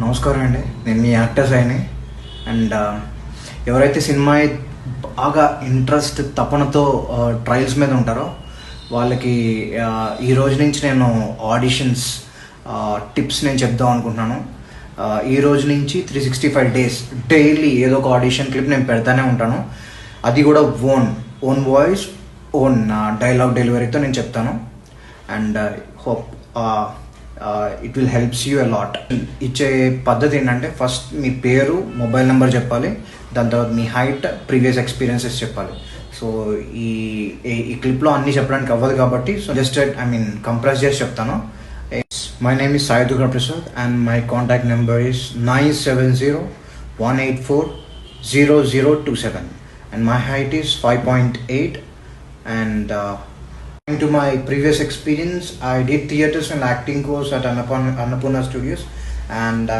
నమస్కారం అండి. నేను మీ యాక్టర్ అయిని. అండ్ ఎవరైతే సినిమా బాగా ఇంట్రెస్ట్ తపనతో ట్రయల్స్ మీద ఉంటారో వాళ్ళకి ఈ రోజు నుంచి నేను ఆడిషన్స్ టిప్స్ నేను చెప్దాం అనుకుంటున్నాను. ఈ రోజు నుంచి 365 days డైలీ ఏదో ఒక ఆడిషన్ క్లిప్ నేను పెడతానే ఉంటాను. అది కూడా ఓన్ వాయిస్, ఓన్ డైలాగ్ డెలివరీతో నేను చెప్తాను. And hope it will helps you a lot. ఇచ్చే పద్ధతి ఏంటంటే, ఫస్ట్ మీ పేరు, మొబైల్ నెంబర్ చెప్పాలి. దాని తర్వాత మీ హైట్, ప్రీవియస్ ఎక్స్పీరియన్సెస్ చెప్పాలి. సో ఈ క్లిప్లో అన్నీ చెప్పడానికి అవ్వదు కాబట్టి జస్ట్ కంప్రెస్ చేసి చెప్తాను. My name is Sai Durga Prasad and my contact number is 9701840027 and my height is 5.8. and to my previous experience, I did theatres and acting course at Annapurna Studios, and